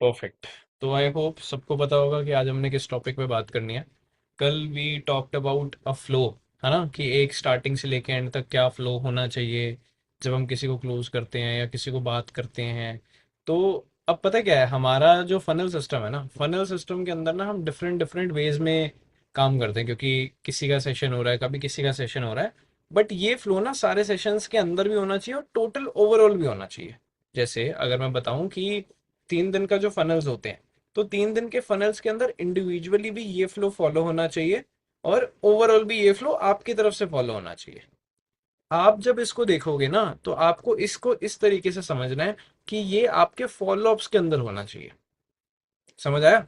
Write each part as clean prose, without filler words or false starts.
Perfect. तो I hope सबको पता होगा कि आज हमने किस टॉपिक पे बात करनी है। कल we talked about a flow, है ना, कि एक स्टार्टिंग से लेके एंड तक क्या फ्लो होना चाहिए जब हम किसी को क्लोज करते हैं या किसी को बात करते हैं। तो अब पता क्या है, हमारा जो फनल सिस्टम है ना, फनल सिस्टम के अंदर ना हम डिफरेंट डिफरेंट वेज में काम करते हैं, क्योंकि किसी का सेशन हो रहा है, कभी किसी का सेशन हो रहा है। बट ये फ्लो ना सारे सेशंस के अंदर भी होना चाहिए और टोटल ओवरऑल भी होना चाहिए। जैसे अगर मैं बताऊं कि 3 दिन का जो फनल्स होते हैं, तो 3 दिन के फनल्स के अंदर इंडिविजुअली भी ये फ्लो फॉलो होना चाहिए और ओवरऑल भी ये फ्लो आपकी तरफ से फॉलो होना चाहिए। आप जब इसको देखोगे ना, तो आपको इसको इस तरीके से समझना है कि ये आपके फॉलो अप्स के अंदर होना चाहिए। समझ आया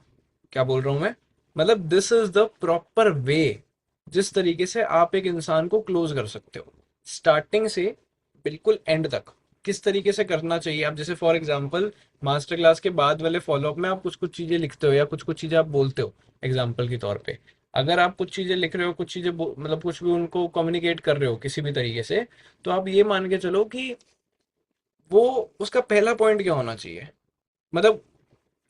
क्या बोल रहा हूं मैं? मतलब this is the proper way जिस तरीके से आप एक इंसान को क्लोज कर सकते हो, स्टार्टिंग से बिल्कुल एंड तक। किस तरीके से करना चाहिए, आप जैसे फॉर एग्जांपल मास्टर क्लास के बाद वाले फॉलोअप में आप कुछ कुछ चीजें लिखते हो या कुछ कुछ चीजें आप बोलते हो एग्जांपल के तौर पे। अगर आप कुछ चीजें लिख रहे हो, कुछ चीजें मतलब कुछ भी उनको कम्युनिकेट कर रहे हो किसी भी तरीके से, तो आप ये मान के चलो कि वो उसका पहला पॉइंट क्या होना चाहिए। मतलब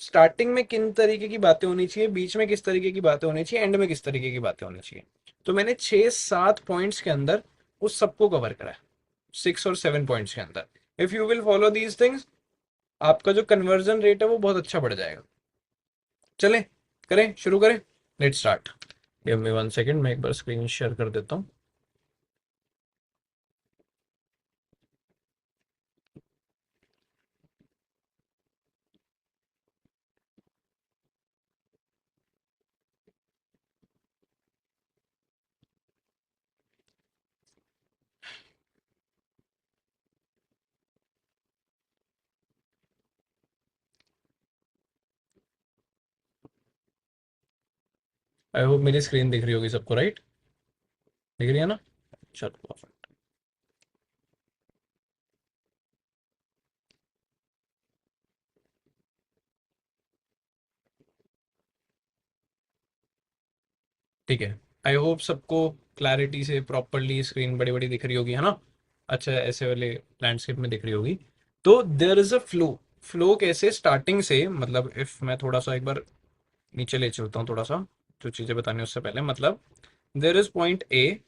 स्टार्टिंग में किन तरीके की बातें होनी चाहिए, बीच में किस तरीके की बातें होनी चाहिए, एंड में किस तरीके की बातें होनी चाहिए। तो मैंने 6-7 पॉइंट्स के अंदर उस सबको कवर करा है, 6 और 7 पॉइंट्स के अंदर। If you will follow these things, आपका जो कन्वर्जन रेट है वो बहुत अच्छा बढ़ जाएगा। चलें, करें, शुरू करें। Let start. Give me 1 second, मैं एक बार स्क्रीन शेयर कर देता हूँ। आई होप मेरी स्क्रीन दिख रही होगी सबको, राइट? दिख रही है ना? चलो परफेक्ट। ठीक है। आई होप सबको क्लैरिटी से प्रॉपरली स्क्रीन बड़ी बड़ी दिख रही होगी, है ना? अच्छा, ऐसे वाले लैंडस्केप में दिख रही होगी। तो there is a flow. Flow कैसे, स्टार्टिंग से, मतलब इफ मैं थोड़ा सा एक बार नीचे ले चलता हूँ थोड़ा सा, जो चीज़ें बतानी है उससे पहले। मतलब देयर इज पॉइंट ए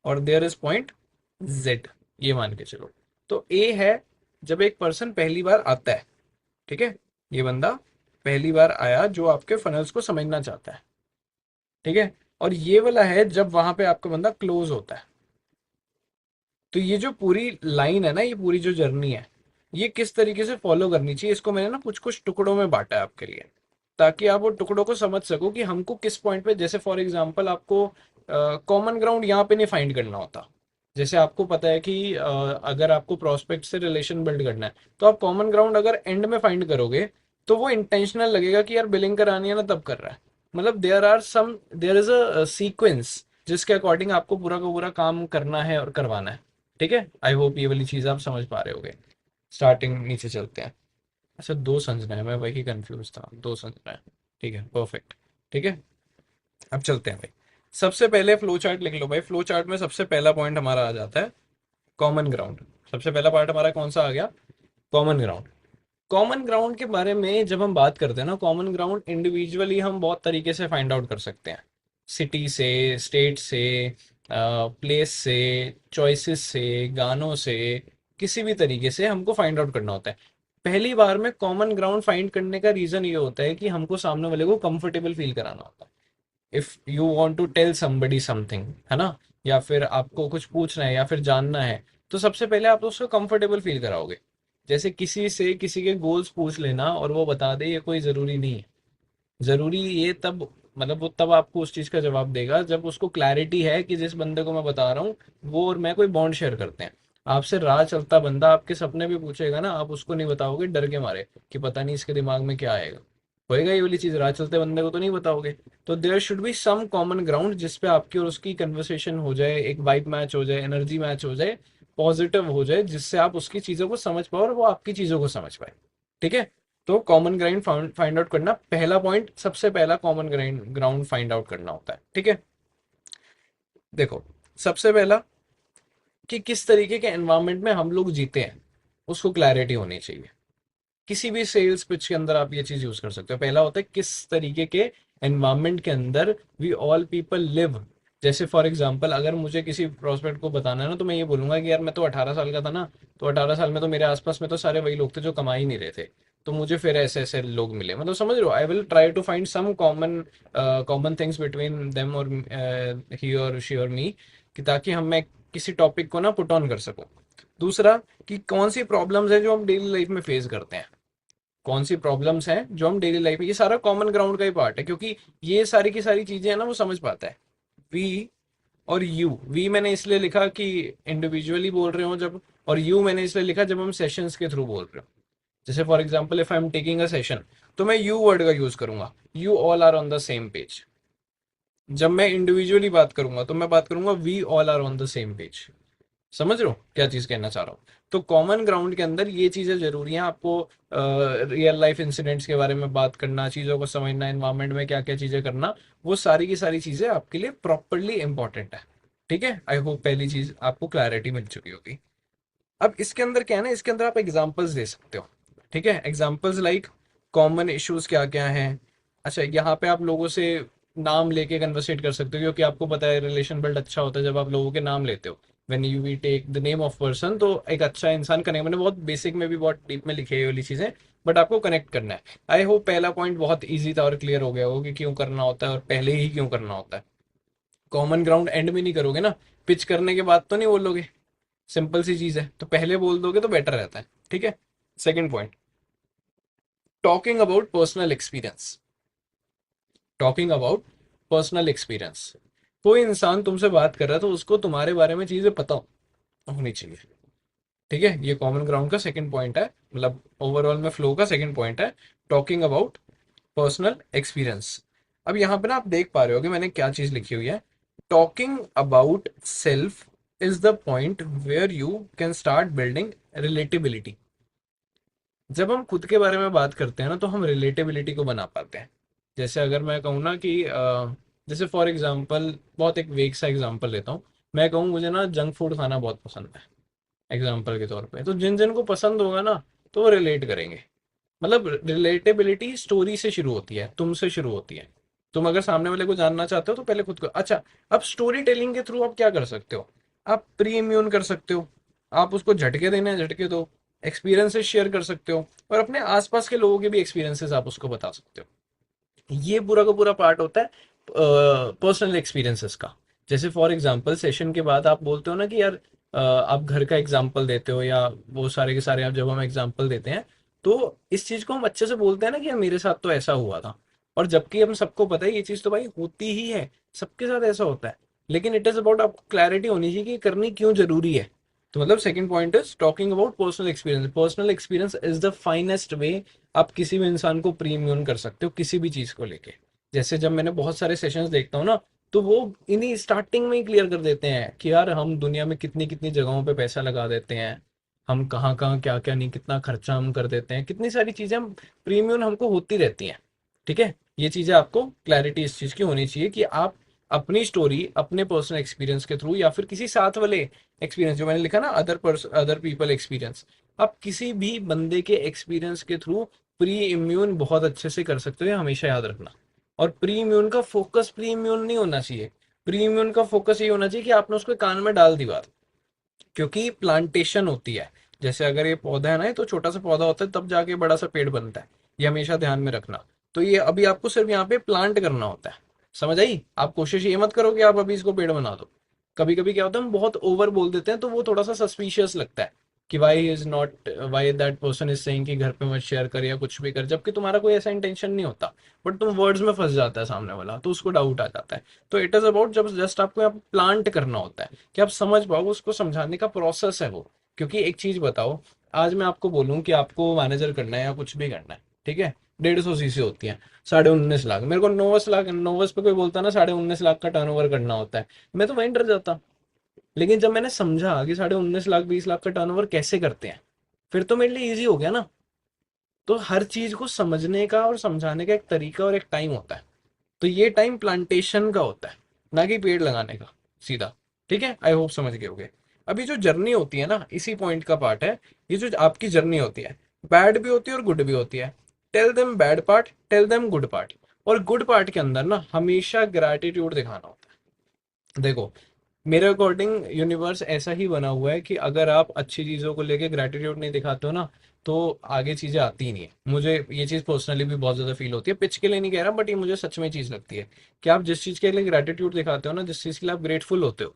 और देयर इज पॉइंट जेड, ये मान के चलो। तो ए है जब एक पर्सन पहली बार आता है, ठीक है, ये बंदा पहली बार आया जो आपके फनल्स को समझना चाहता है, ठीक है। और ये वाला है जब वहां पे आपका बंदा क्लोज होता है। तो ये जो पूरी लाइन है ना, ये पूरी जो जर्नी है, ये किस तरीके से फॉलो करनी चाहिए, इसको मैंने ना कुछ कुछ टुकड़ों में बांटा है आपके लिए, ताकि आप वो टुकड़ों को समझ सको कि हमको किस पॉइंट पे, जैसे फॉर एग्जांपल आपको कॉमन ग्राउंड यहाँ पे नहीं फाइंड करना होता। जैसे आपको पता है कि अगर आपको प्रोस्पेक्ट से रिलेशन बिल्ड करना है, तो आप कॉमन ग्राउंड अगर एंड में फाइंड करोगे, तो वो इंटेंशनल लगेगा कि यार बिलिंग करानी है ना तब कर रहा है। मतलब देयर इज अ सीक्वेंस जिसके अकॉर्डिंग आपको पूरा का पूरा काम करना है और करवाना है। ठीक है, आई होप ये वाली चीज आप समझ पा रहे होगे। स्टार्टिंग नीचे चलते हैं। अच्छा, दो संजना है, मैं वही कंफ्यूज था, दो संजना है। ठीक है, परफेक्ट। ठीक है, अब चलते हैं भाई। सबसे पहले फ्लो चार्ट लिख लो भाई। फ्लो चार्ट में सबसे पहला पॉइंट हमारा आ जाता है कॉमन ग्राउंड। सबसे पहला पार्ट हमारा कौन सा आ गया? Common ground. कॉमन ग्राउंड के बारे में जब हम बात करते हैं ना, कॉमन ग्राउंड इंडिविजुअली हम बहुत तरीके से फाइंड आउट कर सकते हैं। सिटी से, स्टेट से, प्लेस से, चॉइसेस से, गानों से, किसी भी तरीके से हमको फाइंड आउट करना होता है। पहली बार में कॉमन ग्राउंड फाइंड करने का रीजन ये होता है कि हमको सामने वाले को कंफर्टेबल फील कराना होता है। If you want to tell somebody something, है ना, या फिर आपको कुछ पूछना है या फिर जानना है, तो सबसे पहले आप उसको कंफर्टेबल फील कराओगे। जैसे किसी से किसी के गोल्स पूछ लेना और वो बता दे, ये कोई जरूरी नहीं है। जरूरी ये तब, मतलब वो तब आपको उस चीज का जवाब देगा जब उसको क्लैरिटी है कि जिस बंदे को मैं बता रहा हूँ वो और मैं कोई बॉन्ड शेयर करते हैं। आपसे राह चलता बंदा आपके सपने भी पूछेगा ना, आप उसको नहीं बताओगे डर के मारे कि पता नहीं इसके दिमाग में क्या आएगा। होएगा ये वाली चीज, राह चलते बंदे को तो नहीं बताओगे। तो there should be some common ground जिसपे आपकी और उसकी कन्वर्सेशन हो जाए, एक वाइब मैच हो जाए, एनर्जी मैच हो जाए, पॉजिटिव हो जाए, जिससे आप उसकी चीजों को समझ पाओ और वो आपकी चीजों को समझ पाए। ठीक है। तो कॉमन ग्राउंड फाइंड आउट करना पहला पॉइंट, सबसे पहला कॉमन ग्राउंड फाइंड आउट करना होता है। ठीक है। देखो, सबसे पहला कि किस तरीके के एनवायरनमेंट में हम लोग जीते हैं, उसको क्लैरिटी होनी चाहिए किसी भी सेल्स पिच के अंदर आप ये चीज यूज कर सकते हो। पहला होता है किस तरीके के एनवायरमेंट के अंदर वी ऑल पीपल लिव। जैसे फॉर एग्जांपल अगर मुझे किसी प्रोस्पेक्ट को बताना है ना, तो मैं ये बोलूंगा कि यार मैं तो 18 साल का था ना, तो 18 साल में तो मेरे आसपास में तो सारे वही लोग थे जो कमा ही नहीं रहे थे, तो मुझे फिर ऐसे ऐसे लोग मिले, मतलब समझ रहे हो। I will try to find some common things between them और ही और शी और मी, कि ताकि हम मैं किसी टॉपिक को ना पुट ऑन कर सकूं। दूसरा, कि कौन सी प्रॉब्लम्स है जो हम डेली लाइफ में फेस करते हैं, कौन सी प्रॉब्लम्स हैं जो हम डेली लाइफ में, ये सारा कॉमन ग्राउंड का ही पार्ट है, क्योंकि ये सारी की सारी चीजें है ना वो समझ पाता है। वी और यू, वी मैंने इसलिए लिखा कि इंडिविजुअली बोल रहे हो जब, और यू मैंने इसलिए लिखा जब हम सेशंस के थ्रू बोल रहे हो। जैसे for example if I am taking a session, तो मैं यू वर्ड का यूज करूंगा, you all are on the same page. जब मैं इंडिविजुअली बात करूंगा तो मैं बात करूंगा we all are on the same page. समझ रहे हो क्या चीज कहना चाह रहा हूँ। तो कॉमन ग्राउंड के अंदर ये चीजें जरूरी हैं आपको। रियल लाइफ इंसिडेंट्स के बारे में बात करना, चीजों को समझना, एनवायरमेंट में क्या क्या चीजें करना, वो सारी की सारी चीजें आपके लिए प्रॉपरली इंपॉर्टेंट है। ठीक है, आई होप पहली चीज आपको क्लैरिटी मिल चुकी होगी। अब इसके अंदर क्या है ना, इसके अंदर आप एग्जाम्पल्स दे सकते हो। ठीक है, एग्जाम्पल्स लाइक कॉमन इश्यूज क्या क्या हैं। अच्छा, यहाँ पे आप लोगों से नाम लेके कन्वर्सेट कर सकते हो, क्योंकि आपको पता है रिलेशन बिल्ड अच्छा होता है जब आप लोगों के नाम लेते हो। When you we take the name of person, तो एक अच्छा इंसान कनेक्ट, मैंने बहुत बेसिक में भी बहुत डीप में लिखी है ये वाली चीजें, बट आपको कनेक्ट करना है। आई होप पहला पॉइंट बहुत ईजी था और क्लियर हो गया होगा कि क्यों करना होता है और पहले ही क्यों करना होता है। कॉमन ग्राउंड एंड में नहीं करोगे ना, पिच करने के बाद तो नहीं बोलोगे, सिंपल सी चीज है, तो पहले बोल दोगे तो बेटर रहता है। ठीक है, second point, talking about personal experience. Talking about personal experience, कोई इंसान तुमसे बात कर रहा है तो उसको तुम्हारे बारे में चीजें पता होनी चाहिए। ठीक है, ये कॉमन ग्राउंड का सेकंड पॉइंट है, मतलब ओवरऑल में फ्लो का सेकंड पॉइंट है, टॉकिंग अबाउट पर्सनल एक्सपीरियंस। अब यहाँ पे ना आप देख पा रहे हो कि मैंने क्या चीज लिखी हुई है। Talking about self is the point where you can start building relatability. जब हम खुद के बारे में बात करते हैं ना, तो हम रिलेटेबिलिटी को बना पाते हैं। जैसे अगर मैं कहूँ ना कि जैसे फॉर एग्जांपल, बहुत एक वेग सा एग्जांपल लेता हूँ, मैं कहूँ मुझे ना जंक फूड खाना बहुत पसंद है, एग्जांपल के तौर पे, तो जिन जिन को पसंद होगा ना, तो वो रिलेट करेंगे। मतलब रिलेटेबिलिटी स्टोरी से शुरू होती है, तुमसे शुरू होती है। तुम अगर सामने वाले को जानना चाहते हो तो पहले खुद को, अच्छा, अब स्टोरी टेलिंग के थ्रू आप क्या कर सकते हो, आप प्री इम्यून कर सकते हो, आप उसको झटके देने हैं झटके दो, एक्सपीरियंसेस शेयर कर सकते हो, और अपने आसपास के लोगों के भी एक्सपीरियंसेस आप उसको बता सकते हो। ये पूरा का पूरा पार्ट होता है पर्सनल एक्सपीरियंसेस का। जैसे फॉर एग्जांपल सेशन के बाद आप बोलते हो ना कि यार आप घर का एग्जांपल देते हो, या वो सारे के सारे आप जब हम एग्जांपल देते हैं, तो इस चीज को हम अच्छे से बोलते हैं ना कि यार मेरे साथ तो ऐसा हुआ था। और जबकि हम सबको पता है ये चीज तो भाई होती ही है, सबके साथ ऐसा होता है, लेकिन इट इज अबाउट आपको क्लैरिटी होनी चाहिए कि करनी क्यों जरूरी है। तो मतलब second point is talking about personal experience. Personal experience is the finest way आप किसी भी इंसान को प्रीमियम कर सकते हो किसी भी चीज को लेके। जैसे जब मैंने बहुत सारे सेशंस देखता हूँ ना, तो वो इन्हीं स्टार्टिंग में ही क्लियर कर देते हैं कि यार हम दुनिया में कितनी कितनी जगहों पे पैसा लगा देते हैं, हम कहाँ कहाँ क्या क्या नहीं, कितना खर्चा हम कर देते हैं, कितनी सारी चीजें हम प्रीमियम हमको होती रहती हैं। ठीक है, ये चीजें आपको क्लैरिटी इस चीज की होनी चाहिए कि आप अपनी स्टोरी अपने पर्सनल एक्सपीरियंस के थ्रू, या फिर किसी साथ वाले एक्सपीरियंस, जो मैंने लिखा ना अदर पीपल एक्सपीरियंस, आप किसी भी बंदे के एक्सपीरियंस के थ्रू प्री इम्यून बहुत अच्छे से कर सकते हो, ये हमेशा याद रखना। और प्री इम्यून का फोकस प्री इम्यून नहीं होना चाहिए, प्री इम्यून का फोकस ये होना चाहिए कि आपने उसको कान में डाल दी बात। क्योंकि प्लांटेशन होती है, जैसे अगर ये पौधा है ना, ये तो छोटा सा पौधा होता है, तब जाके बड़ा सा पेड़ बनता है, ये हमेशा ध्यान में रखना। तो ये अभी आपको सिर्फ यहाँ पे प्लांट करना होता है, समझ आई। आप कोशिश ये मत करो कि आप अभी इसको पेड़ बना दो। कभी कभी क्या होता है हम बहुत ओवर बोल देते हैं, तो वो थोड़ा सा सस्पिशियस लगता है कि why is not, why that person is saying कि घर पे मत शेयर कर या कुछ भी कर, जबकि तुम्हारा कोई ऐसा इंटेंशन नहीं होता, बट तुम वर्ड्स में फंस जाता है सामने वाला, तो उसको डाउट आ जाता है। तो इट इज अबाउट, जब जस्ट आपको यहाँ प्लांट करना होता है कि आप समझ पाओ, उसको समझाने का प्रोसेस है वो। क्योंकि एक चीज बताओ, आज मैं आपको बोलूं कि आपको मैनेजर करना है या कुछ भी करना है, ठीक है, 150 सीसी होती है, 19.5 लाख, मेरे को 9 लाख, 9 पे कोई बोलता ना 19.5 लाख का टर्नओवर करना होता है, मैं तो वहीं डर जाता। लेकिन जब मैंने समझा कि 19.5 लाख 20 लाख का टर्नओवर कैसे करते हैं, फिर तो मेरे लिए इजी हो गया ना। तो हर चीज को समझने का और समझाने का एक तरीका और एक टाइम होता है, तो ये टाइम प्लांटेशन का होता है, ना कि पेड़ लगाने का सीधा। ठीक है, आई होप समझ गए होगे। अभी जो जर्नी होती है ना, इसी पॉइंट का पार्ट है, ये जो आपकी जर्नी होती है, बैड भी होती है और गुड भी होती है। Tell them bad part, tell them good part. और गुड पार्ट के अंदर ना हमेशा ग्रैटिट्यूड दिखाना होता है। देखो, मेरे अकॉर्डिंग यूनिवर्स ऐसा ही बना हुआ है कि अगर आप अच्छी चीज़ों को लेके ग्रैटिट्यूड नहीं दिखाते हो ना, तो आगे चीज़ें आती ही नहीं है। मुझे ये चीज़ पर्सनली भी बहुत ज़्यादा फील होती है, पिच के लिए नहीं कह रहा, बट ये मुझे सच में चीज़ लगती है कि आप जिस चीज़ के लिए ग्रैटिट्यूड दिखाते हो ना, जिस चीज़ के लिए आप ग्रेटफुल होते हो,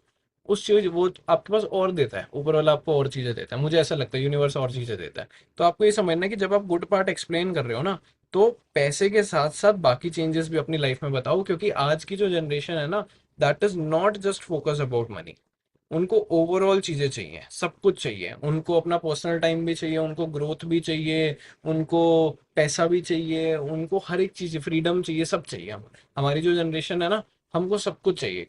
उस चीज़ वो आपके पास और देता है, ऊपर वाला आपको और चीज़ें देता है। मुझे ऐसा लगता है यूनिवर्स और चीज़ें देता है। तो आपको ये समझना है कि जब आप गुड पार्ट एक्सप्लेन कर रहे हो ना, तो पैसे के साथ साथ बाकी चेंजेस भी अपनी लाइफ में बताओ, क्योंकि आज की जो जनरेशन है ना, that is not just focus about money. उनको ओवरऑल चीजें चाहिए, सब कुछ चाहिए उनको, अपना पर्सनल टाइम भी चाहिए, उनको ग्रोथ भी चाहिए, उनको पैसा भी चाहिए, उनको हर एक चीज, फ्रीडम चाहिए, सब चाहिए। हमारी जो जनरेशन है ना, हमको सब कुछ चाहिए।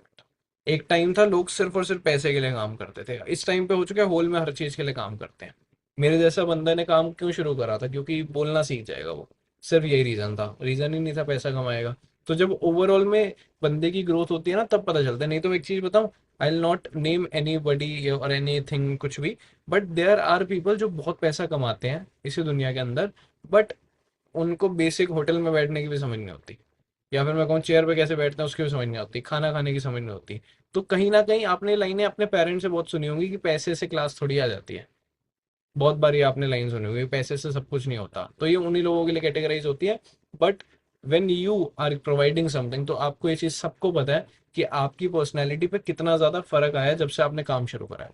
एक टाइम था लोग सिर्फ और सिर्फ पैसे के लिए काम करते थे, इस टाइम पे हो चुका है होल में हर चीज के लिए काम करते हैं। मेरे जैसा बंदा ने काम क्यों शुरू करा था? क्योंकि बोलना सीख जाएगा वो। सिर्फ यही रीजन था, रीजन ही नहीं था पैसा कमाएगा। तो जब ओवरऑल में बंदे की ग्रोथ होती है ना, तब पता चलता है। नहीं तो एक चीज बताऊं, I will not name any बडी और एनी थिंग कुछ भी, बट देयर आर पीपल जो बहुत पैसा कमाते हैं इसी दुनिया के अंदर, बट उनको बेसिक होटल में बैठने की भी समझ नहीं होती, या फिर मैं कहूँ चेयर पे कैसे बैठते हैं उसकी भी समझ नहीं आती, खाना खाने की समझ नहीं होती। तो कहीं ना कहीं आपने लाइनें अपने पेरेंट्स से बहुत सुनी होंगी कि पैसे से क्लास थोड़ी आ जाती है। बहुत बार ये आपने लाइन सुनी होगी, पैसे से सब कुछ नहीं होता, तो ये उन्हीं लोगों के लिए कैटेगराइज होती है। But when you are providing something, तो आपको ये चीज सबको पता है कि आपकी पर्सनैलिटी पे कितना ज्यादा फर्क आया है जब से आपने काम शुरू करा है।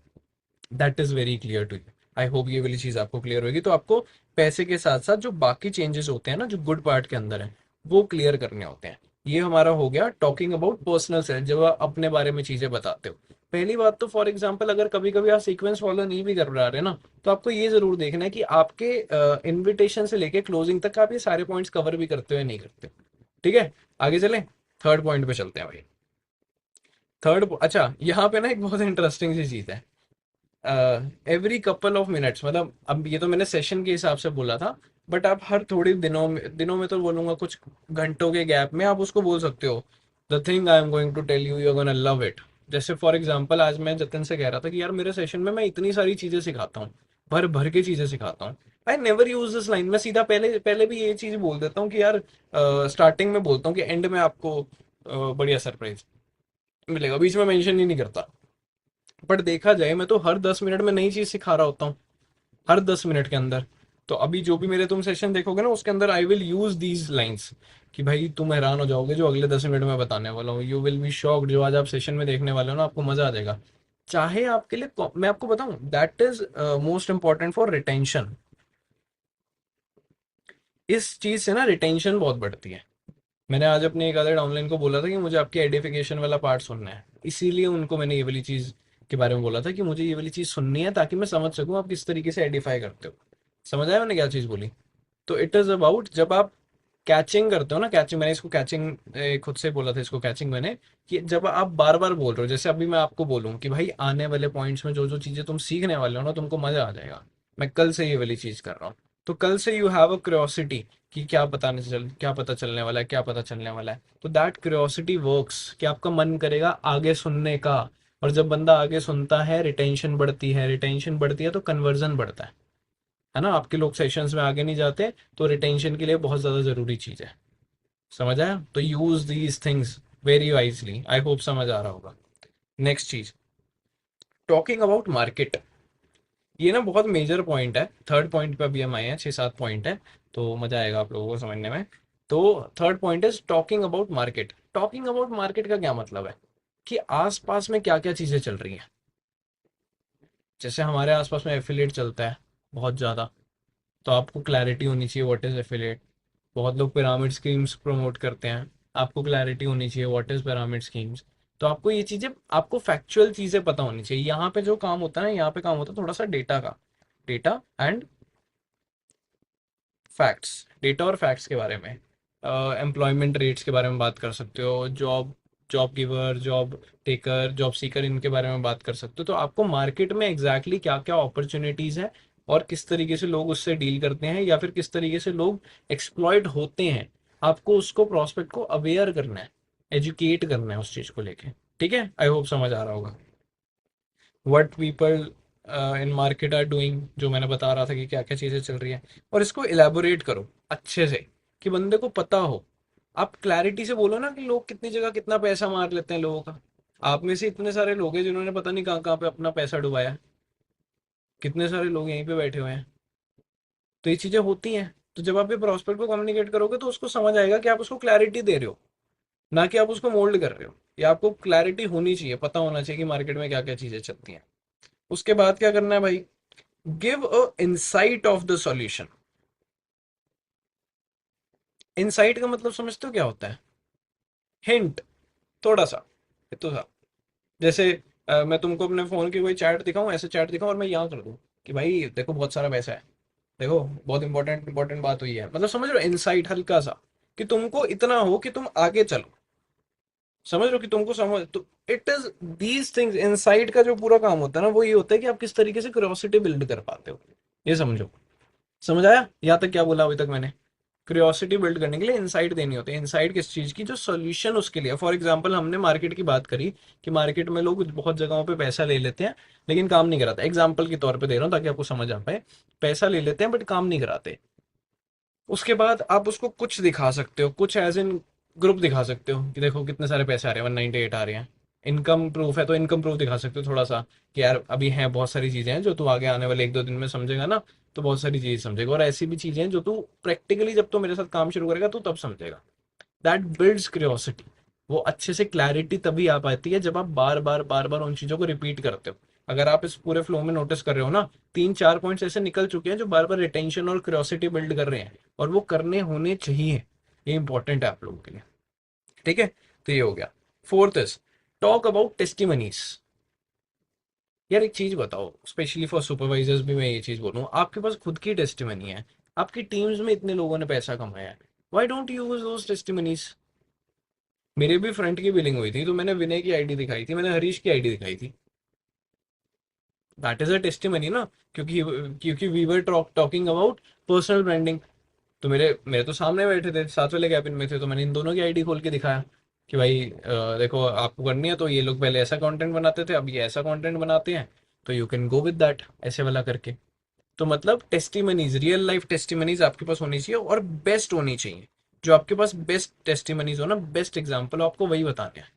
That is very clear to you. I hope ये वाली चीज आपको क्लियर होगी। तो आपको पैसे के साथ साथ जो बाकी चेंजेस होते हैं ना, जो गुड पार्ट के अंदर है, वो क्लियर करने होते हैं। ये हमारा हो गया टॉकिंग अबाउट पर्सनल सेल्फ, जब आप अपने बारे में चीजें बताते हो। पहली बात तो फॉर एग्जाम्पल, अगर कभी कभी आप सीक्वेंस फॉलो नहीं भी कर पा रहे ना, तो आपको ये जरूर देखना है कि आपके इनविटेशन से लेके क्लोजिंग तक आप ये सारे पॉइंट्स कवर भी करते हो या नहीं करते हो। ठीक है, आगे चलें, थर्ड पॉइंट पे चलते हैं भाई। थर्ड, अच्छा यहाँ पे ना एक बहुत इंटरेस्टिंग सी चीज है। एवरी कपल ऑफ मिनट्स, मतलब अब ये तो मैंने सेशन के हिसाब से बोला था, बट आप हर थोड़ी दिनों में तो बोलूंगा, कुछ घंटों के गैप में आप उसको बोल सकते हो, the thing I am going to tell you, you are gonna love it. जैसे फॉर एग्जांपल, आज मैं जतिन से कह रहा था कि यार मेरे सेशन में मैं इतनी सारी चीजें सिखाता हूँ, भर भर के चीजें सिखाता हूँ। I never use this line. मैं सीधा पहले पहले भी ये चीज बोल देता हूँ कि यार, स्टार्टिंग में बोलता हूँ कि एंड में आपको बढ़िया सरप्राइज मिलेगा, बीच में मेंशन ही नहीं करता। बट देखा जाए, मैं तो हर 10 मिनट में नई चीज सिखा रहा होता हूँ, हर 10 मिनट के अंदर। तो अभी जो भी मेरे तुम सेशन देखोगे ना, उसके अंदर I will use these lines, कि भाई तुम हैरान हो जाओगे जो अगले 10 मिनट में बताने वाला हूँ। यू विल बी शॉक्ड, जो आज आप सेशन में देखने वाले हो ना, आपको मजा आ जाएगा। चाहे आपके लिए मैं आपको बताऊं, that is most important for retention. इस चीज से ना रिटेंशन बहुत बढ़ती है। मैंने आज अपने एक अदर डाउनलाइन को बोला था कि मुझे आपकी एडिफिकेशन वाला पार्ट सुनना है, इसीलिए उनको मैंने ये वाली चीज के बारे में बोला था कि मुझे ये वाली चीज सुननी है, ताकि मैं समझ सकूं आप किस तरीके से एडिफाई करते हो। समझ आया मैंने क्या चीज बोली? तो इट इज अबाउट, जब आप कैचिंग करते हो ना, कैचिंग, मैंने इसको कैचिंग खुद से बोला था, इसको कैचिंग मैंने, कि जब आप बार बार बोल रहे हो, जैसे अभी मैं आपको बोलूं कि भाई आने वाले पॉइंट्स में जो जो चीजें तुम सीखने वाले हो ना, तुमको मजा आ जाएगा। मैं कल से ये वाली चीज कर रहा हूँ, तो कल से यू हैव अ क्यूरियोसिटी कि क्या पता चलने वाला है, क्या पता चलने वाला है। तो दैट क्यूरियोसिटी वर्क्स, कि आपका मन करेगा आगे सुनने का। और जब बंदा आगे सुनता है, रिटेंशन बढ़ती है, रिटेंशन बढ़ती है तो कन्वर्जन बढ़ता है ना। आपके लोग सेशंस में आगे नहीं जाते, तो रिटेंशन के लिए बहुत ज्यादा जरूरी चीज है। समझ आया? तो use these things very wisely. I hope समझ आ रहा होगा। नेक्स्ट चीज, टॉकिंग अबाउट मार्केट। ये ना बहुत मेजर पॉइंट है। थर्ड पॉइंट पे अभी हम आए हैं, 6-7 पॉइंट है, तो मजा आएगा आप लोगों को समझने में। तो third point is talking about market. Talking about market का क्या मतलब है? कि आसपास में क्या क्या चीजें चल रही हैं। जैसे हमारे आसपास में एफिलिएट चलता है बहुत ज्यादा, तो आपको क्लैरिटी होनी चाहिए व्हाट इज एफिलिएट। बहुत लोग पिरामिड स्कीम्स प्रमोट करते हैं, आपको क्लैरिटी होनी चाहिए व्हाट इज पिरामिड स्कीम्स। तो आपको ये चीजें, आपको फैक्चुअल चीजें पता होनी चाहिए। यहाँ पे जो काम होता है ना, यहाँ पे काम होता है थोड़ा सा डेटा का, डेटा एंड फैक्ट्स, डेटा और फैक्ट्स के बारे में। एम्प्लॉयमेंट रेट्स के बारे में बात कर सकते हो, job, job giver, job taker, job seeker, इनके बारे में बात कर सकते हो। तो आपको मार्केट में एग्जैक्टली क्या क्या अपॉर्चुनिटीज है, और किस तरीके से लोग उससे डील करते हैं, या फिर किस तरीके से लोग एक्सप्लॉइट होते हैं, आपको उसको प्रोस्पेक्ट को अवेयर करना है, एजुकेट करना है उस चीज को लेके। ठीक है, आई होप समझ आ रहा होगा। What people in market are doing, जो मैंने बता रहा था कि क्या क्या चीज़ें चल रही हैं, और इसको इलेबोरेट करो अच्छे से कि बंदे को पता हो। आप क्लैरिटी से बोलो ना कि लोग कितनी जगह कितना पैसा मार लेते हैं लोगों का। आप में से इतने सारे लोग हैं जिन्होंने पता नहीं कहाँ कहाँ पे अपना पैसा डुबाया है। कितने सारे लोग यहीं पे बैठे हुए हैं। तो ये चीज़ें होती हैं। तो जब आप ये प्रॉस्पेक्ट को कम्युनिकेट करोगे तो उसको समझ आएगा कि आप उसको क्लैरिटी दे रहे हो, ना कि आप उसको मोल्ड कर रहे हो। या आपको क्लैरिटी होनी चाहिए, पता होना चाहिए कि मार्केट में क्या क्या चीज़ें चलती हैं। उसके बाद क्या करना है भाई? Give a insight of the solution. Insight का मतलब समझते हो क्या होता है? हिंट, थोड़ा सा, तो सा, जैसे मैं तुमको अपने फोन की कोई चैट दिखाऊं, ऐसे चैट दिखाऊं और मैं यहाँ कर दूं कि भाई देखो बहुत सारा पैसा है, देखो बहुत इंपॉर्टेंट इंपॉर्टेंट बात हुई है, मतलब समझ रहे हो? इंसाइट हल्का सा, कि तुमको इतना हो कि तुम आगे चलो। समझ रहे हो कि तुमको समझ, तो it is these things. Insight का जो पूरा काम होता है ना, वो ये होता है कि आप किस तरीके से क्यूरियोसिटी बिल्ड कर पाते हो। ये समझो। समझ आया यहाँ तक क्या बोला अभी तक मैंने? क्यूरियोसिटी बिल्ड करने के लिए इंसाइट देनी होती है। इंसाइट किस चीज की? जो सोल्यूशन उसके लिए। फॉर एग्जांपल हमने मार्केट की बात करी कि मार्केट में लोग बहुत जगहों पे पैसा ले लेते हैं लेकिन काम नहीं कराते। एग्जांपल के तौर पे दे रहा हूँ ताकि आपको समझ आ पाए। पैसा ले लेते हैं बट काम नहीं कराते। उसके बाद आप उसको कुछ दिखा सकते हो, कुछ एज इन ग्रुप दिखा सकते हो कि देखो कितने सारे पैसे आ रहे हैं, 198 आ रहे हैं। इनकम प्रूफ है तो इनकम प्रूफ दिखा सकते हो थोड़ा सा, कि यार अभी हैं बहुत सारी चीजें हैं जो तू आगे आने वाले 1-2 दिन में समझेगा ना, तो बहुत सारी चीजें समझेगा। और ऐसी भी चीजें हैं जो तू प्रैक्टिकली जब तू मेरे साथ काम शुरू करेगा तो तब समझेगा। That builds curiosity. वो अच्छे से क्लैरिटी तभी आ पाती है जब आप बार बार बार बार उन चीजों को रिपीट करते हो। अगर आप इस पूरे फ्लो में नोटिस कर रहे हो ना, 3-4 पॉइंट्स ऐसे निकल चुके हैं जो बार बार रिटेंशन और क्यूरियोसिटी बिल्ड कर रहे हैं, और वो करने होने चाहिए। ये इंपॉर्टेंट है आप लोगों के लिए। ठीक है, तो ये हो गया। Fourth is talk about testimonies. यार एक चीज बताओ, स्पेशली फॉर सुपरवाइजर्स भी मैं ये चीज बोलूँ, आपके पास खुद की टेस्टिमनी है, आपकी टीम्स में इतने लोगों ने पैसा कमाया है, why don't you use those testimonies? मेरे भी फ्रंट की बिलिंग हुई थी तो मैंने विनय की आईडी दिखाई थी, मैंने हरीश की आईडी दिखाई थी। दैट इज अ टेस्टिमनी ना। क्योंकि क्योंकि we were talking about personal branding. तो मेरे मेरे तो सामने बैठे थे, साथ वाले कैबिन में थे, तो मैंने इन दोनों की आईडी खोल के दिखाया कि भाई देखो आपको करनी है तो ये लोग पहले ऐसा कंटेंट बनाते थे, अब ये ऐसा कंटेंट बनाते हैं, तो you can go with that, ऐसे वाला करके। तो मतलब टेस्टिमनीज, रियल लाइफ टेस्टिमनीज आपके पास होनी चाहिए, और बेस्ट होनी चाहिए। जो आपके पास बेस्ट टेस्टिमनीज हो ना, बेस्ट एग्जाम्पल हो, आपको वही बताने हैं।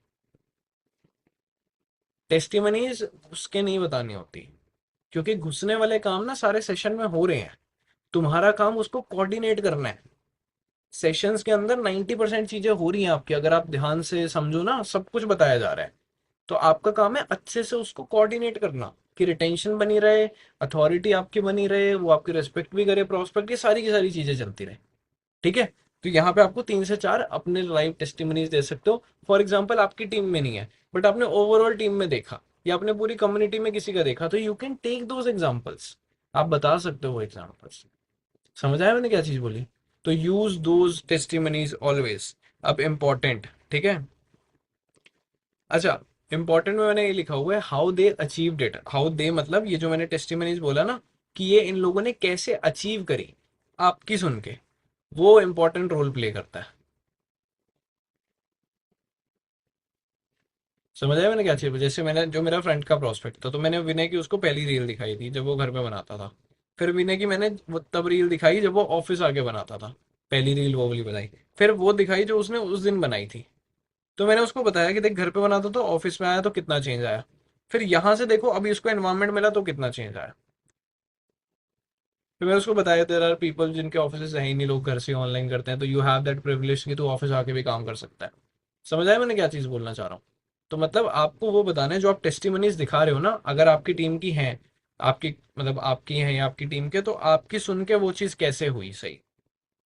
टेस्टिमनीज उसके नहीं बतानी होती, क्योंकि घुसने वाले काम ना सारे सेशन में हो रहे हैं। तुम्हारा काम उसको कोऑर्डिनेट करना है। सेशंस के अंदर 90% चीजें हो रही हैं आपकी, अगर आप ध्यान से समझो ना, सब कुछ बताया जा रहा है। तो आपका काम है अच्छे से उसको कोऑर्डिनेट करना, कि रिटेंशन बनी रहे, अथॉरिटी आपकी बनी रहे, वो आपकी रेस्पेक्ट भी करे, प्रॉस्पेक्ट, की सारी चीजें चलती रहे। ठीक है। तो यहाँ पे आपको 3 से 4 अपने लाइव टेस्टिमनीज दे सकते हो। फॉर एग्जाम्पल आपकी टीम में नहीं है बट आपने ओवरऑल टीम में देखा, या आपने पूरी कम्युनिटी में किसी का देखा, तो you can take those examples. आप बता सकते हो वो एग्जाम्पल्स। समझ आया मैंने क्या चीज बोली? तो यूज दोज टेस्टिमनीज ऑलवेज। अब इम्पोर्टेंट, ठीक है। अच्छा, इंपॉर्टेंट में मैंने ये लिखा हुआ है how they achieved it. How they मतलब ये जो मैंने टेस्टिमनीज बोला ना, कि ये इन लोगों ने कैसे अचीव करी, आपकी सुन के, वो इंपॉर्टेंट रोल प्ले करता है। समझ आया मैंने क्या चाहिए? जैसे मैंने, जो मेरा फ्रेंड का प्रोस्पेक्ट था, तो मैंने विनय की उसको पहली रील दिखाई थी जब वो घर पे बनाता था। फिर विनय की मैंने वो तब रील दिखाई जब वो ऑफिस आके बनाता था। पहली रील वो वाली बनाई। फिर वो दिखाई जो उसने उस दिन बनाई थी। तो मैंने उसको बताया कि देख, घर पे बनाता तो ऑफिस में आया तो कितना चेंज आया। फिर यहाँ से देखो अभी उसको एनवायरमेंट मिला तो कितना चेंज आया। फिर मैंने उसको बताया देयर आर पीपल जिनके ऑफिस है ही नहीं, लोग घर से ऑनलाइन करते हैं, तो यू हैव दैट प्रिविलेज कि तू ऑफिस आके भी काम कर सकता है। समझ आया मैंने क्या चीज बोलना चाह रहा हूँ? तो मतलब आपको वो बताना है जो आप टेस्टिमनीज दिखा रहे हो ना, अगर आपकी टीम की है, आपकी मतलब आपकी है या आपकी टीम के, तो आपकी सुन के वो चीज कैसे हुई सही।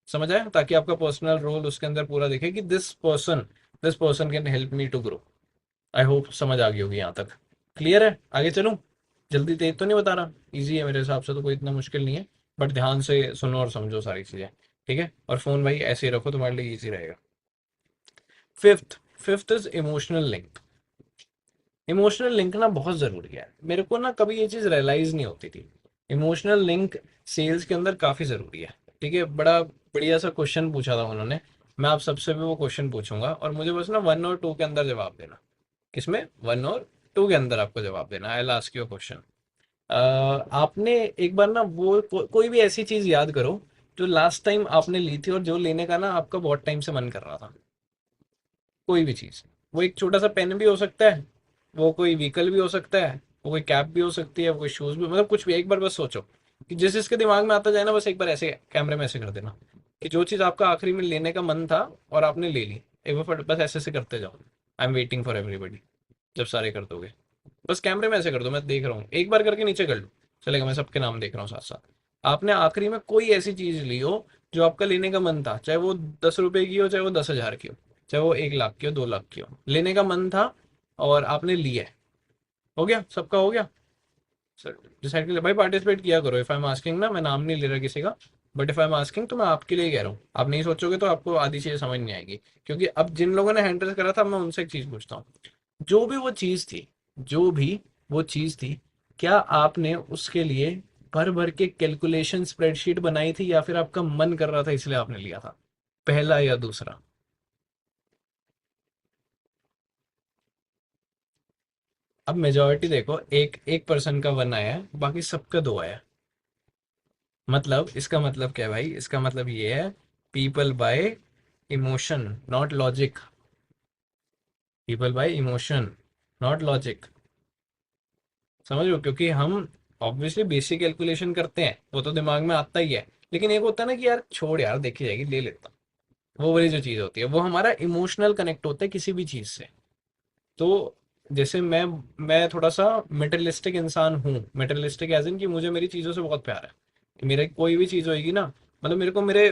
समझ आया? ताकि आपका पर्सनल रोल उसके अंदर पूरा दिखे कि this person can help me to grow. I hope समझ आ गई होगी यहाँ तक। क्लियर है? आगे चलूं? जल्दी तेज तो नहीं बता रहा, इजी है मेरे हिसाब से, तो कोई इतना मुश्किल नहीं है। बट ध्यान से सुनो और समझो सारी चीजें। ठीक है, और फोन भाई ऐसे ही रखो, तुम्हारे लिए इजी रहेगा। Fifth, fifth is emotional link. Emotional link ना बहुत जरूरी है, मेरे को ना कभी ये चीज रियलाइज नहीं होती थी। इमोशनल लिंक सेल्स के अंदर काफी जरूरी है। ठीक है, बड़ा बढ़िया सा क्वेश्चन पूछा था उन्होंने। मैं आप सबसे भी वो क्वेश्चन पूछूंगा और मुझे बस ना 1 और 2 के अंदर जवाब देना। किसमें? 1 और 2 के अंदर आपको जवाब देना। आई लास्ट यू क्वेश्चन आपने एक बार ना कोई भी ऐसी चीज याद करो जो लास्ट टाइम आपने ली थी और जो लेने का ना आपका बहुत टाइम से मन कर रहा था। कोई भी चीज, वो एक छोटा सा पेन भी हो सकता है, वो कोई व्हीकल भी हो सकता है, वो कोई कैप भी हो सकती है, वो कोई शूज भी, मतलब कुछ भी। एक बार बस सोचो कि जिस जिसके दिमाग में आता जाए ना, बस एक बार ऐसे कैमरे में ऐसे कर देना कि जो चीज आपका आखिरी में लेने का मन था और आपने ले ली। एक बार बस ऐसे ऐसे करते जाओ। I am waiting for everybody. जब सारे कर दोगे, बस कैमरे में ऐसे कर दो, मैं देख रहा हूँ, एक बार करके नीचे कर लो, चलेगा, मैं सबके नाम देख रहा हूँ साथ साथ। आपने आखिरी में कोई ऐसी चीज ली हो जो आपका लेने का मन था, चाहे वो 10 रुपए की हो, चाहे वो 10,000 की हो, चाहे वो 1 लाख की हो, 2 लाख की हो, लेने का मन था और आपने लिया है। हो गया, सबका हो गया। सर डिसाइड कर लिया भाई, पार्टिसिपेट किया करो। इफ आई एम आस्किंग ना, मैं नाम नहीं ले रहा किसी का, but if I am asking तो मैं आपके लिए कह रहा हूँ। आप नहीं सोचोगे तो आपको आधी चीजें समझ नहीं आएगी। क्योंकि अब जिन लोगों ने हैंडल करा था, मैं उनसे एक चीज पूछता हूँ। जो भी वो चीज थी, जो भी वो चीज थी, क्या आपने उसके लिए भर भर के कैलकुलेशन स्प्रेडशीट बनाई थी, या फिर आपका मन कर रहा था इसलिए आपने लिया था? पहला या दूसरा? अब मेजोरिटी देखो, एक एक पर्सन का वन आया है, बाकी सबका दो आया है। मतलब इसका मतलब क्या है भाई? इसका मतलब ये है, people bye emotion not logic. People bye emotion not logic. समझ लो, क्योंकि हम ऑब्वियसली बेसिक कैलकुलेशन करते हैं, वो तो दिमाग में आता ही है। लेकिन एक होता है ना कि यार छोड़ यार, देखी जाएगी, ले लेता हूं। वो वाली जो चीज होती है, वो हमारा इमोशनल कनेक्ट होता है किसी भी चीज से। तो जैसे मैं थोड़ा सा मेटेरियलिस्टिक इंसान हूँ। मेटेरियलिस्टिक एज इन कि मुझे मेरी चीज़ों से बहुत प्यार है। मेरे कोई भी चीज़ होगी ना, मतलब मेरे को मेरे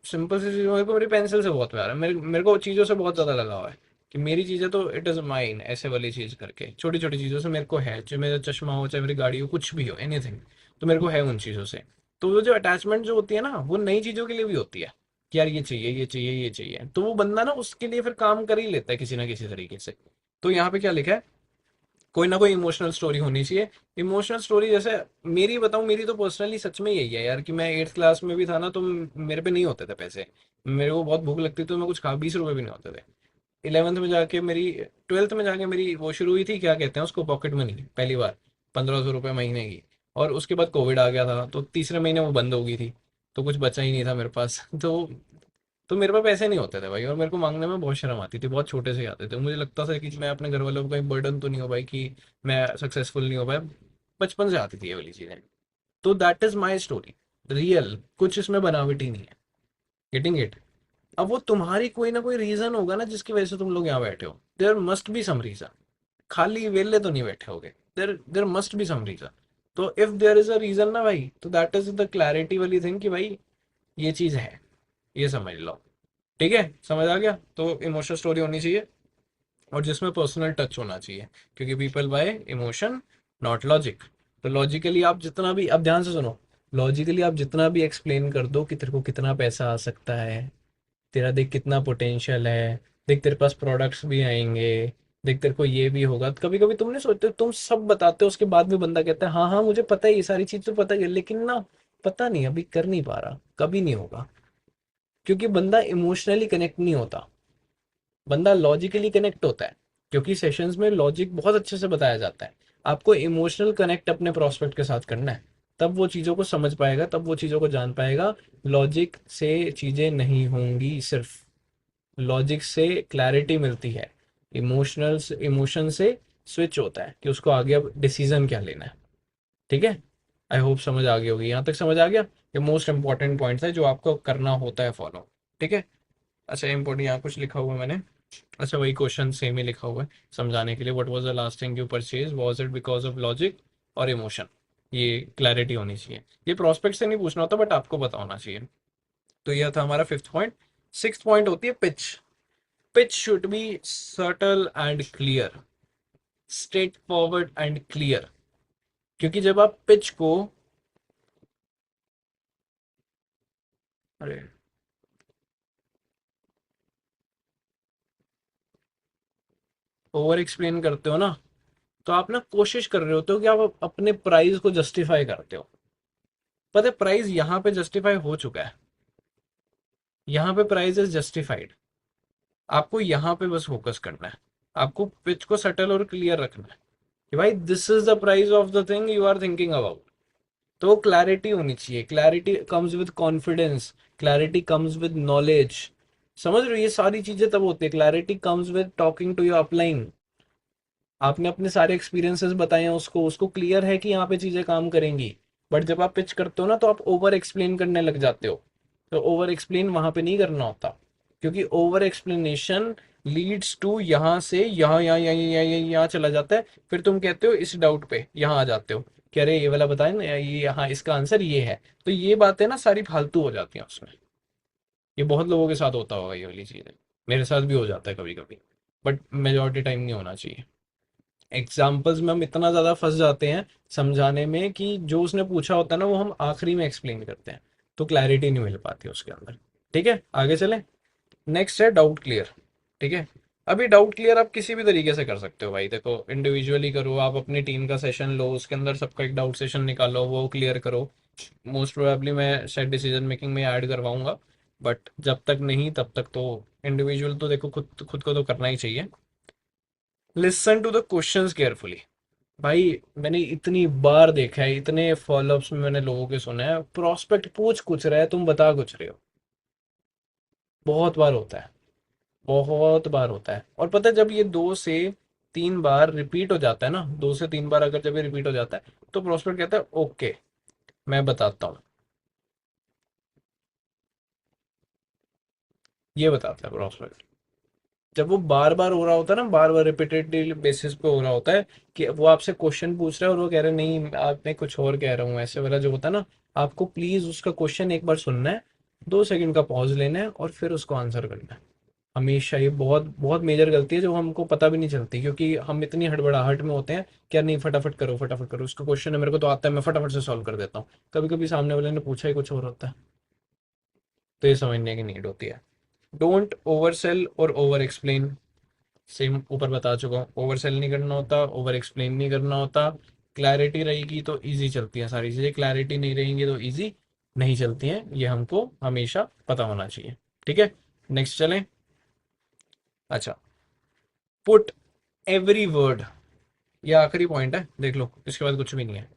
सिंपल सी चीज़, मेरे को मेरी पेंसिल से बहुत प्यार है। मेरे को चीज़ों से बहुत ज़्यादा लगाव है कि मेरी चीज़ें तो इट इज़ माइन, ऐसे वाली चीज़ करके। छोटी छोटी चीज़ों से मेरे को है, चाहे मेरा चश्मा हो, चाहे मेरी गाड़ी हो, कुछ भी हो, एनीथिंग, तो मेरे को है उन चीज़ों से। तो वो जो अटैचमेंट जो होती है ना, वो नई चीज़ों के लिए भी होती है कि यार ये चाहिए, ये चाहिए, ये चाहिए। तो वो बंदा ना उसके लिए फिर काम कर ही लेता है किसी ना किसी तरीके से। तो यहाँ पे क्या लिखा है, कोई ना कोई इमोशनल स्टोरी होनी चाहिए। इमोशनल स्टोरी जैसे मेरी बताऊं, मेरी तो पर्सनली सच में यही है यार, कि मैं 8th क्लास में भी था ना, तो मेरे पे नहीं होते थे पैसे। मेरे को बहुत भूख लगती तो मैं कुछ खा, 20 रुपए भी नहीं होते थे। 11th में जाके मेरी, 12th में जाके मेरी वो शुरू हुई थी, क्या कहते हैं उसको, पॉकेट मनी, पहली बार 1,500 रुपये महीने की। और उसके बाद कोविड आ गया था, तो तीसरे महीने वो बंद हो गई थी। तो कुछ बचा ही नहीं था मेरे पास तो मेरे पास पैसे नहीं होते थे भाई, और मेरे को मांगने में बहुत शर्म आती थी। बहुत छोटे से ही आते थे, मुझे लगता था कि मैं अपने घर वालों को कहीं बर्डन तो नहीं हो भाई, कि मैं सक्सेसफुल नहीं हो पाया। बचपन से आती थी ये वाली चीजें। तो that is my story, real, कुछ इसमें बनावटी नहीं है। Getting it? अब वो तुम्हारी कोई ना कोई रीजन होगा ना जिसकी वजह से तुम लोग यहाँ बैठे हो। There must be some reason. खाली वेले तो नहीं बैठे होगे। There there must be some reason. तो if there is a reason ना भाई, तो दैट इज द क्लैरिटी वाली थिंग कि भाई ये चीज है, ये समझ लो। ठीक है, समझ आ गया? तो इमोशनल स्टोरी होनी चाहिए, और जिसमें पर्सनल टच होना चाहिए, क्योंकि people bye emotion not logic. तो लॉजिकली आप जितना भी, अब ध्यान से सुनो, लॉजिकली आप जितना भी एक्सप्लेन कर दो कि तेरे को कितना पैसा आ सकता है, तेरा देख कितना पोटेंशियल है, देख तेरे पास प्रोडक्ट्स भी आएंगे, देख तेरे को ये भी होगा, तो कभी कभी तुम नहीं सोचते, तुम सब बताते हो, उसके बाद भी बंदा कहता है हाँ हाँ मुझे पता है, ये सारी चीज तो पता है, लेकिन ना पता नहीं, अभी कर नहीं पा रहा, कभी नहीं होगा। क्योंकि बंदा इमोशनली कनेक्ट नहीं होता, बंदा लॉजिकली कनेक्ट होता है। क्योंकि सेशंस में लॉजिक बहुत अच्छे से बताया जाता है। आपको इमोशनल कनेक्ट अपने प्रोस्पेक्ट के साथ करना है, तब वो चीज़ों को समझ पाएगा, तब वो चीज़ों को जान पाएगा। लॉजिक से चीज़ें नहीं होंगी, सिर्फ लॉजिक से क्लैरिटी मिलती है। इमोशनल इमोशन से स्विच होता है कि उसको आगे अब डिसीजन क्या लेना है। ठीक है? आई होप समझ आ गई होगी, यहाँ तक समझ आ गया? ये मोस्ट इंपॉर्टेंट पॉइंट्स है जो आपको करना होता है फॉलो। ठीक है? अच्छा, इंपॉर्टेंट यहाँ कुछ लिखा हुआ है मैंने। अच्छा, वही क्वेश्चन सेम ही लिखा हुआ है समझाने के लिए। What was the last thing you purchase, was it because of logic और इमोशन? ये क्लैरिटी होनी चाहिए। ये प्रोस्पेक्ट से नहीं पूछना होता, बट आपको पता होना चाहिए। तो यह था हमारा 5th पॉइंट। 6th पॉइंट होती है pitch. Pitch should be सर्टल and clear, straight forward and clear. क्योंकि जब आप पिच को, अरे, ओवर एक्सप्लेन करते हो ना, तो आप ना कोशिश कर रहे होते हो कि आप अपने प्राइस को जस्टिफाई करते हो। पता है प्राइस यहाँ पे जस्टिफाई हो चुका है, यहाँ पे प्राइस इज जस्टिफाइड। आपको यहाँ पे बस फोकस करना है, आपको पिच को सटल और क्लियर रखना है। कि भाई this is the price of the thing you are thinking about. तो क्लैरिटी होनी चाहिए, clarity comes with confidence, clarity comes with knowledge. समझ रहे हो, ये सारी चीजें तब होती है। Clarity comes with talking to your upline. आपने अपने सारे एक्सपीरियंसेस बताए हैं उसको, उसको क्लियर है कि यहाँ पे चीजें काम करेंगी। बट जब आप पिच करते हो ना, तो आप ओवर एक्सप्लेन करने लग जाते हो। तो ओवर एक्सप्लेन वहां पे नहीं करना होता, क्योंकि ओवर एक्सप्लेनेशन लीड्स टू यहाँ से यहाँ यहाँ यहाँ यहाँ यहाँ यहाँ चला जाता है। फिर तुम कहते हो इस डाउट पे यहाँ आ जाते हो कि अरे ये वाला बताए ना, ये यहाँ इसका आंसर ये है। तो ये बातें ना सारी फालतू हो जाती हैं उसमें। ये बहुत लोगों के साथ होता होगा ये वाली चीजें। मेरे साथ भी हो जाता है कभी कभी, बट मेजोरिटी टाइम नहीं होना चाहिए। एग्जाम्पल्स में हम इतना ज़्यादा फंस जाते हैं समझाने में कि जो उसने पूछा होता है ना, वो हम आखिरी में एक्सप्लेन करते हैं, तो क्लैरिटी नहीं मिल पाती उसके अंदर। ठीक है, आगे चलें। नेक्स्ट है डाउट क्लियर। ठीक है, अभी डाउट क्लियर आप किसी भी तरीके से कर सकते हो भाई। देखो, इंडिविजुअली करो, आप अपनी टीम का सेशन लो, उसके अंदर सबका एक डाउट सेशन निकालो, वो क्लियर करो। मोस्ट प्रोबेबली मैं शायद डिसीजन मेकिंग में ऐड करवाऊंगा, बट जब तक नहीं तब तक तो इंडिविजुअल तो देखो खुद खुद को तो करना ही चाहिए। Listen to the questions carefully. भाई मैंने इतनी बार देखा है, इतने फॉलोअप्स में मैंने लोगों के सुना है, प्रोस्पेक्ट पूछ कुछ रहा है, तुम बता कुछ रहे हो। बहुत बार होता है, बहुत बार होता है। और पता है, जब ये 2 से 3 बार रिपीट हो जाता है ना, 2 से 3 बार अगर जब ये रिपीट हो जाता है, तो प्रोस्पेक्ट कहता है ओके, मैं बताता हूँ। ये बताता है प्रोस्पेक्ट। जब वो बार बार हो रहा होता है ना, बार बार रिपीटेड बेसिस पे हो रहा होता है, कि वो आपसे क्वेश्चन पूछ रहा है और वो कह रहे हैं नहीं आप, मैं कुछ और कह रहा हूँ, ऐसे वाला जो होता है ना, आपको प्लीज उसका क्वेश्चन एक बार सुनना है, 2 सेकंड का पॉज लेना है और फिर उसको आंसर करना है। हमेशा ये बहुत बहुत मेजर गलती है जो हमको पता भी नहीं चलती, क्योंकि हम इतनी हड़बड़ाहट में होते हैं कि यार नहीं, फटाफट करो फटाफट करो, उसका क्वेश्चन है मेरे को तो आता है, मैं फटाफट से सॉल्व कर देता हूँ। कभी कभी सामने वाले ने पूछा ही कुछ और होता है। तो ये समझने की नीड होती है। डोंट ओवर सेल और ओवर एक्सप्लेन। सेम ऊपर बता चुका हूँ, ओवर सेल नहीं करना होता, ओवर एक्सप्लेन नहीं करना होता। क्लैरिटी रहेगी तो इजी चलती हैं सारी चीज़ें, क्लैरिटी नहीं रहेंगी तो इजी नहीं चलती हैं, ये हमको हमेशा पता होना चाहिए। ठीक है, नेक्स्ट चलें। अच्छा, पुट एवरी वर्ड। ये आखिरी पॉइंट है, देख लो, इसके बाद कुछ भी नहीं है।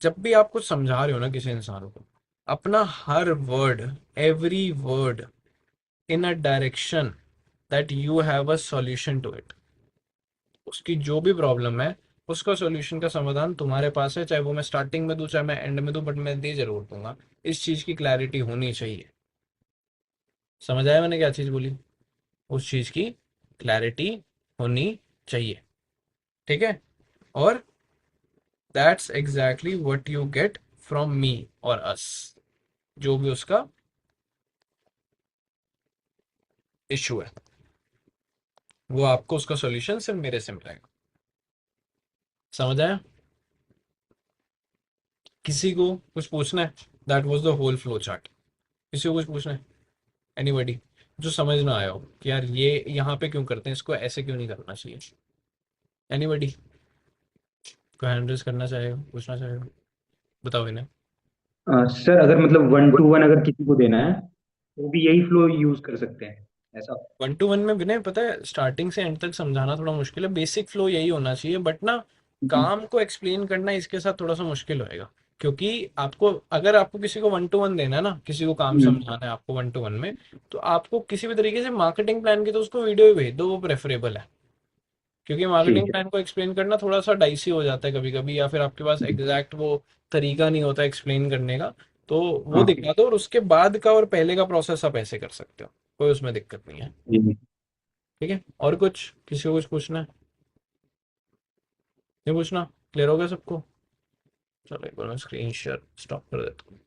जब भी आप कुछ समझा रहे हो ना किसी इंसान को, अपना हर word, every word, in a direction that you have a solution to it. उसकी जो भी प्रॉब्लम है, उसका सॉल्यूशन का समाधान तुम्हारे पास है, चाहे वो मैं स्टार्टिंग में दूं चाहे मैं एंड में दूं, बट मैं दे जरूर दूंगा। इस चीज की क्लैरिटी होनी चाहिए। समझ आया मैंने क्या चीज बोली? उस चीज की क्लैरिटी होनी चाहिए। ठीक है, और that's exactly what you get from me और अस। जो भी उसका इशू है, वो आपको उसका सॉल्यूशन सिर्फ मेरे से मिलेगा। समझ आया? किसी को कुछ पूछना है? That was the whole flow chart. किसी को कुछ पूछना है? एनीबॉडी जो समझ ना आया हो कि यार ये यहाँ पे क्यों करते हैं, इसको ऐसे क्यों नहीं करना चाहिए? एनीबॉडी को हैंड रेज करना चाहेगा, पूछना चाहेगा? बताओ इन्हें। सर अगर मतलब 1 to 1 अगर किसी को देना है तो भी यही फ्लो यूज कर सकते हैं ऐसा? 1 to 1 में विनय, पता है स्टार्टिंग से एंड तक समझाना थोड़ा मुश्किल है, बेसिक फ्लो यही होना चाहिए, बट ना हम्म। काम को एक्सप्लेन करना इसके साथ थोड़ा सा मुश्किल होएगा। क्योंकि आपको, अगर आपको किसी को 1 to 1 देना है ना, किसी को काम हम्म। समझाना है आपको 1 to 1 में, तो आपको किसी भी तरीके से मार्केटिंग प्लान की तो उसको वीडियो ही भेज दो, वो प्रेफरेबल है। क्योंकि मार्केटिंग ठीक है। प्लान को एक्सप्लेन करना थोड़ा सा डाइसी हो जाता है कभी कभी, या फिर आपके पास एग्जैक्ट वो तरीका नहीं होता एक्सप्लेन करने का। तो वो हाँ। दिखा दो, और उसके बाद का और पहले का प्रोसेस आप ऐसे कर सकते हो, कोई उसमें दिक्कत नहीं है। जी। ठीक है, और कुछ किसी को कुछ पूछना है? नहीं पूछना? क्लियर हो गया सबको? चलो एक बार मैं स्क्रीन शेयर स्टॉप कर देता हूँ।